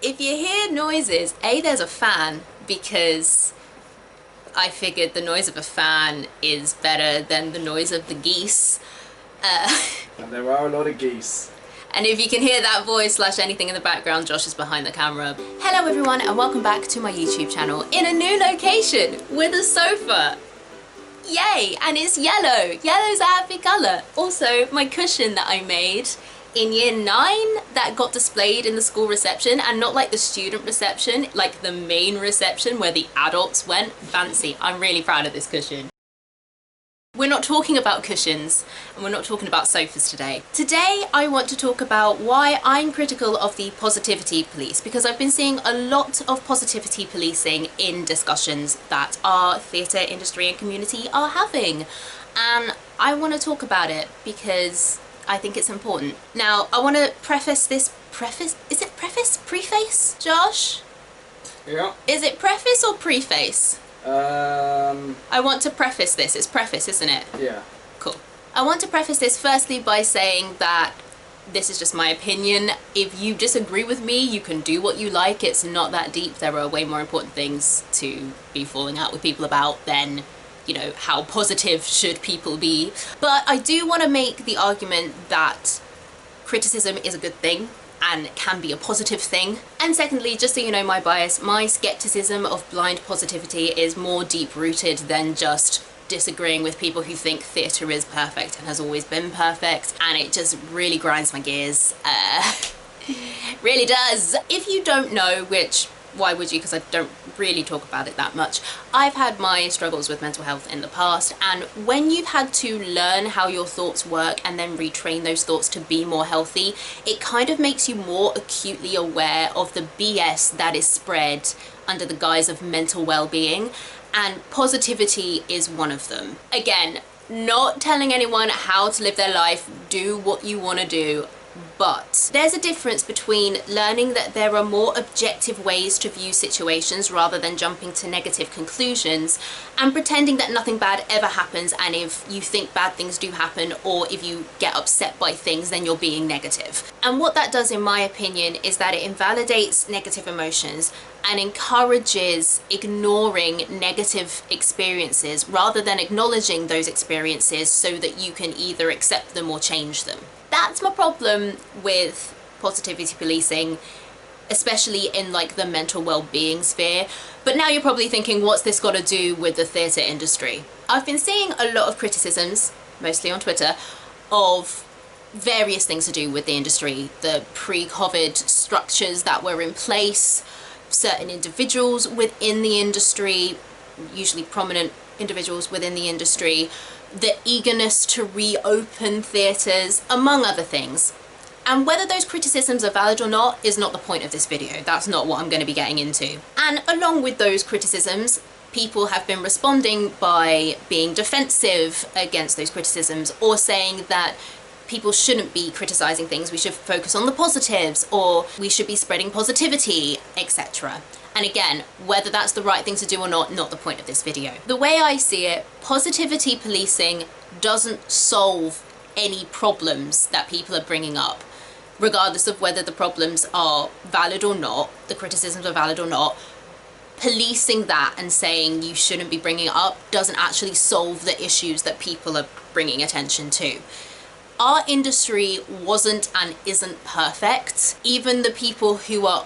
If you hear noises, there's a fan, because I figured the noise of a fan is better than the noise of the geese. And there are a lot of geese. And if you can hear that voice / anything in the background, Josh is behind the camera. Hello everyone and welcome back to my YouTube channel in a new location with a sofa. Yay! And it's yellow. Yellow's a happy colour. Also, my cushion that I made in year 9 that got displayed in the school reception, and not like the student reception, like the main reception where the adults went. Fancy. I'm really proud of this cushion. We're not talking about cushions and we're not talking about sofas today. Today I want to talk about why I'm critical of the positivity police, because I've been seeing a lot of positivity policing in discussions that our theatre industry and community are having, and I want to talk about it because I think it's important. Now, I want to preface, Josh? Yeah. Is it preface or preface? I want to preface this. It's preface, isn't it? Yeah. Cool. I want to preface this firstly by saying that this is just my opinion. If you disagree with me, you can do what you like. It's not that deep. There are way more important things to be falling out with people about than, you know, how positive should people be. But I do want to make the argument that criticism is a good thing and can be a positive thing. And secondly, just so you know my bias, my skepticism of blind positivity is more deep-rooted than just disagreeing with people who think theatre is perfect and has always been perfect, and it just really grinds my gears. Really does. If you don't know, which why would you, because I don't really talk about it that much, I've had my struggles with mental health in the past, and when you've had to learn how your thoughts work and then retrain those thoughts to be more healthy, it kind of makes you more acutely aware of the BS that is spread under the guise of mental well-being, and positivity is one of them. Again, not telling anyone how to live their life, do what you want to do, but there's a difference between learning that there are more objective ways to view situations rather than jumping to negative conclusions, and pretending that nothing bad ever happens, and if you think bad things do happen, or if you get upset by things, then you're being negative. And what that does, in my opinion, is that it invalidates negative emotions and encourages ignoring negative experiences rather than acknowledging those experiences so that you can either accept them or change them. That's my problem with positivity policing, especially in like the mental well-being sphere. But now you're probably thinking, what's this got to do with the theatre industry? I've been seeing a lot of criticisms, mostly on Twitter, of various things to do with the industry. The pre-COVID structures that were in place, certain individuals within the industry, usually prominent individuals within the industry, the eagerness to reopen theatres, among other things. And whether those criticisms are valid or not is not the point of this video. That's not what I'm going to be getting into. And along with those criticisms, people have been responding by being defensive against those criticisms, or saying that people shouldn't be criticising things, we should focus on the positives, or we should be spreading positivity, etc. And again, whether that's the right thing to do or not the point of this video. The way I see it, positivity policing doesn't solve any problems that people are bringing up, regardless of whether the problems are valid or not, the criticisms are valid or not. Policing that and saying you shouldn't be bringing it up doesn't actually solve the issues that people are bringing attention to. Our industry wasn't and isn't perfect. Even the people who are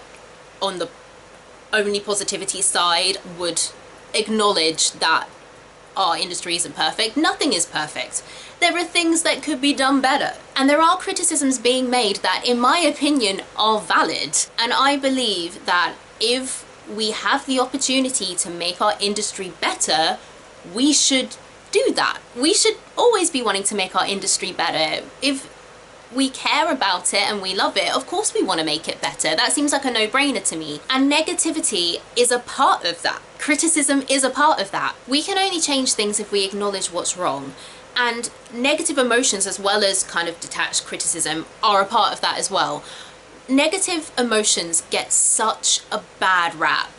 on the only positivity side would acknowledge that our industry isn't perfect. Nothing is perfect. There are things that could be done better. And there are criticisms being made that, in my opinion, are valid. And I believe that if we have the opportunity to make our industry better, we should do that. We should always be wanting to make our industry better. If we care about it and we love it, of course we want to make it better. That seems like a no-brainer to me. And negativity is a part of that. Criticism is a part of that. We can only change things if we acknowledge what's wrong. And negative emotions, as well as kind of detached criticism, are a part of that as well. Negative emotions get such a bad rap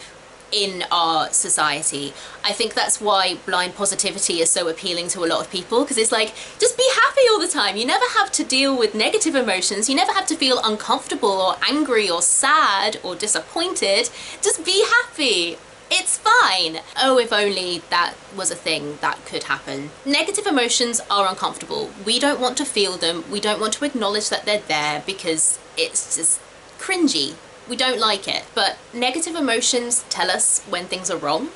in our society. I think that's why blind positivity is so appealing to a lot of people, because it's like, just be happy all the time. You never have to deal with negative emotions. You never have to feel uncomfortable or angry or sad or disappointed. Just be happy. It's fine. Oh, if only that was a thing that could happen. Negative emotions are uncomfortable. We don't want to feel them. We don't want to acknowledge that they're there because it's just cringy. We don't like it. But negative emotions tell us when things are wrong.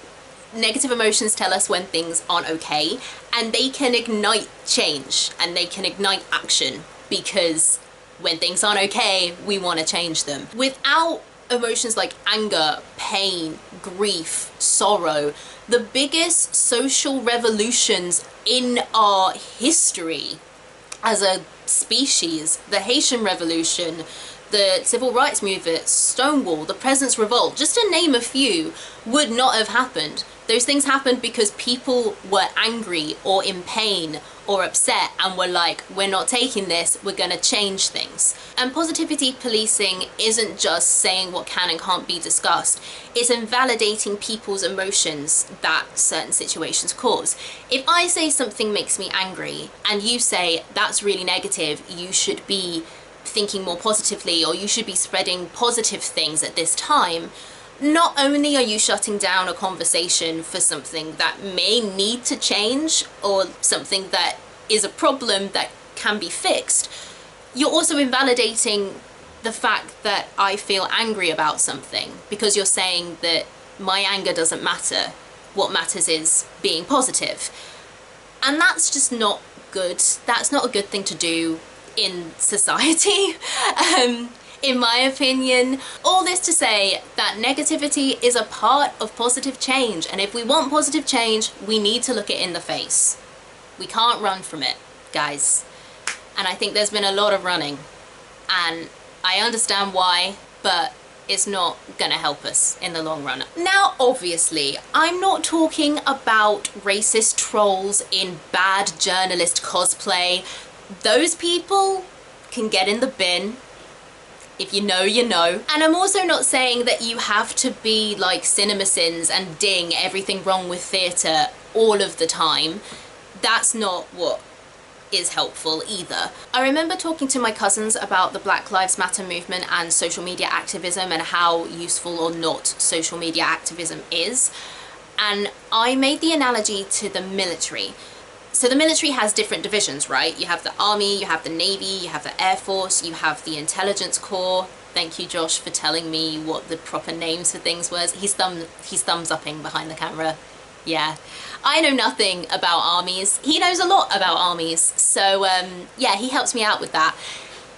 Negative emotions tell us when things aren't okay, and they can ignite change and they can ignite action, because when things aren't okay, we want to change them. Without emotions like anger, pain, grief, sorrow, the biggest social revolutions in our history as a species, the Haitian Revolution, the Civil Rights Movement, Stonewall, the President's Revolt, just to name a few, would not have happened. Those things happened because people were angry or in pain or upset and were like, we're not taking this, we're gonna change things. And positivity policing isn't just saying what can and can't be discussed, it's invalidating people's emotions that certain situations cause. If I say something makes me angry and you say that's really negative, you should be thinking more positively, or you should be spreading positive things at this time, not only are you shutting down a conversation for something that may need to change or something that is a problem that can be fixed, you're also invalidating the fact that I feel angry about something, because you're saying that my anger doesn't matter. What matters is being positive. And that's just not good. That's not a good thing to do in society. In my opinion. All this to say that negativity is a part of positive change, and if we want positive change, we need to look it in the face. We can't run from it, guys. And I think there's been a lot of running, and I understand why, but it's not gonna help us in the long run. Now, obviously, I'm not talking about racist trolls in bad journalist cosplay. Those people can get in the bin. If you know, you know. And I'm also not saying that you have to be like CinemaSins and ding everything wrong with theatre all of the time. That's not what is helpful either. I remember talking to my cousins about the Black Lives Matter movement and social media activism and how useful or not social media activism is. And I made the analogy to the military. So the military has different divisions, right? You have the army, you have the navy, you have the air force, you have the intelligence corps. Thank you, Josh, for telling me what the proper names for things was. He's thumbs upping behind the camera. Yeah. I know nothing about armies. He knows a lot about armies. So yeah, he helps me out with that.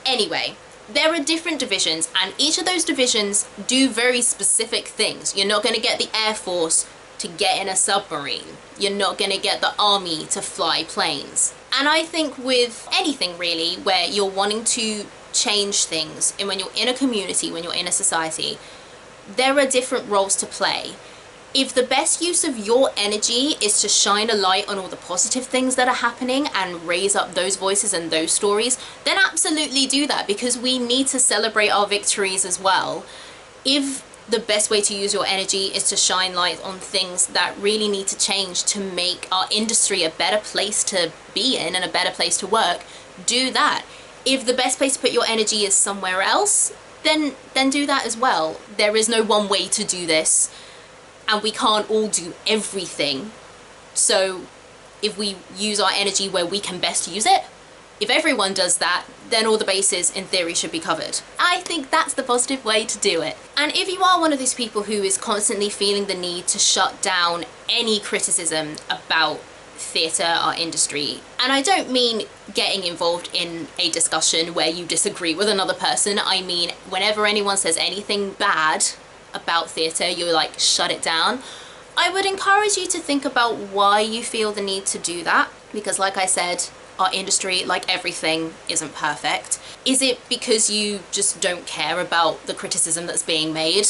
Anyway, there are different divisions, and each of those divisions do very specific things. You're not going to get the air force to get in a submarine. You're not going to get the army to fly planes. And I think with anything really where you're wanting to change things, and when you're in a community, when you're in a society, there are different roles to play. If the best use of your energy is to shine a light on all the positive things that are happening and raise up those voices and those stories, then absolutely do that, because we need to celebrate our victories as well. If the best way to use your energy is to shine light on things that really need to change to make our industry a better place to be in and a better place to work, do that. If the best place to put your energy is somewhere else, then do that as well. There is no one way to do this, and we can't all do everything. So if we use our energy where we can best use it, if everyone does that, then all the bases in theory should be covered. I think that's the positive way to do it. And if you are one of those people who is constantly feeling the need to shut down any criticism about theatre, our industry, and I don't mean getting involved in a discussion where you disagree with another person, I mean whenever anyone says anything bad about theatre, you're like, shut it down. I would encourage you to think about why you feel the need to do that, because like I said, our industry, like everything, isn't perfect. Is it because you just don't care about the criticism that's being made?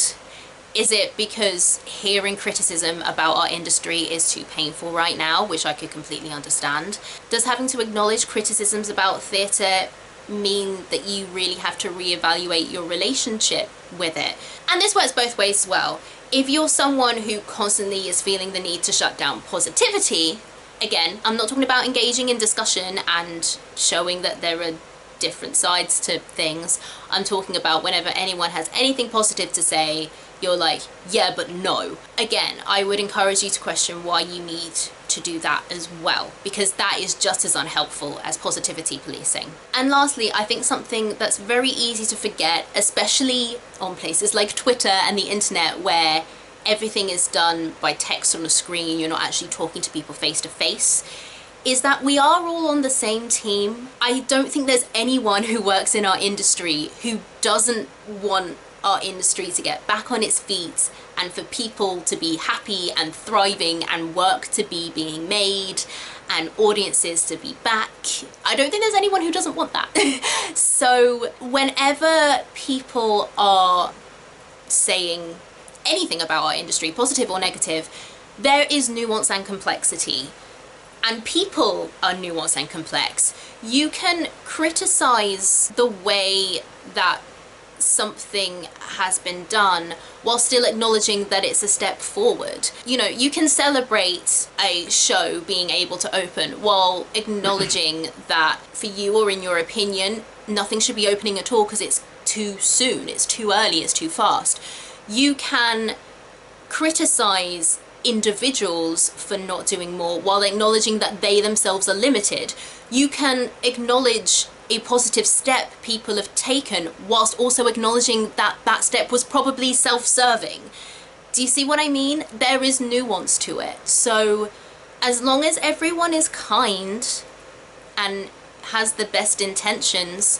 Is it because hearing criticism about our industry is too painful right now, which I could completely understand? Does having to acknowledge criticisms about theatre mean that you really have to reevaluate your relationship with it? And this works both ways as well. If you're someone who constantly is feeling the need to shut down positivity, again, I'm not talking about engaging in discussion and showing that there are different sides to things. I'm talking about whenever anyone has anything positive to say, you're like, yeah, but no. Again, I would encourage you to question why you need to do that as well, because that is just as unhelpful as positivity policing. And lastly, I think something that's very easy to forget, especially on places like Twitter and the internet where everything is done by text on a screen, you're not actually talking to people face to face, is that we are all on the same team. I don't think there's anyone who works in our industry who doesn't want our industry to get back on its feet and for people to be happy and thriving and work to be being made and audiences to be back. I don't think there's anyone who doesn't want that. So whenever people are saying anything about our industry, positive or negative, there is nuance and complexity. And people are nuanced and complex. You can criticize the way that something has been done while still acknowledging that it's a step forward. You know, you can celebrate a show being able to open while acknowledging that for you, or in your opinion, nothing should be opening at all because it's too soon, it's too early, it's too fast. You can criticize individuals for not doing more while acknowledging that they themselves are limited. You can acknowledge a positive step people have taken whilst also acknowledging that that step was probably self-serving. Do you see what I mean? There is nuance to it. So as long as everyone is kind and has the best intentions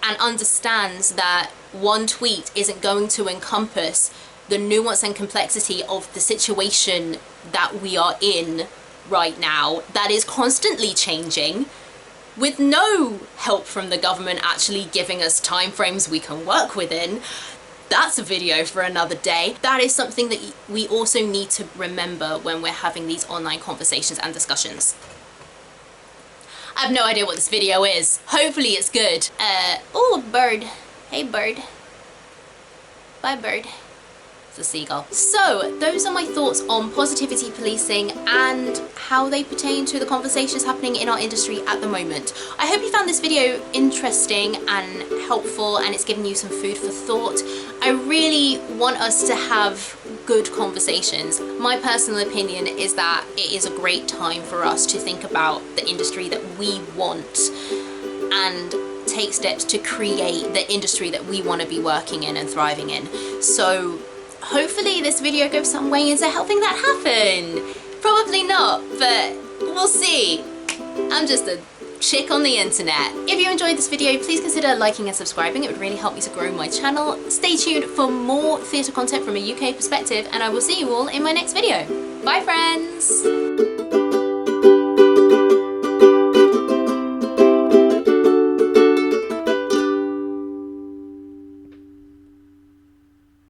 and understands that one tweet isn't going to encompass the nuance and complexity of the situation that we are in right now, that is constantly changing, with no help from the government actually giving us timeframes we can work within, that's a video for another day. That is something that we also need to remember when we're having these online conversations and discussions. I have no idea what this video is. Hopefully it's good. Oh, a bird. Hey, bird. Bye, bird. It's a seagull. So those are my thoughts on positivity policing and how they pertain to the conversations happening in our industry at the moment. I hope you found this video interesting and helpful and it's given you some food for thought. I really want us to have good conversations. My personal opinion is that it is a great time for us to think about the industry that we want and take steps to create the industry that we want to be working in and thriving in. So hopefully this video goes some way into helping that happen. Probably not, but we'll see. I'm just a chick on the internet. If you enjoyed this video, please consider liking and subscribing. It would really help me to grow my channel. Stay tuned for more theatre content from a UK perspective, and I will see you all in my next video. Bye, friends!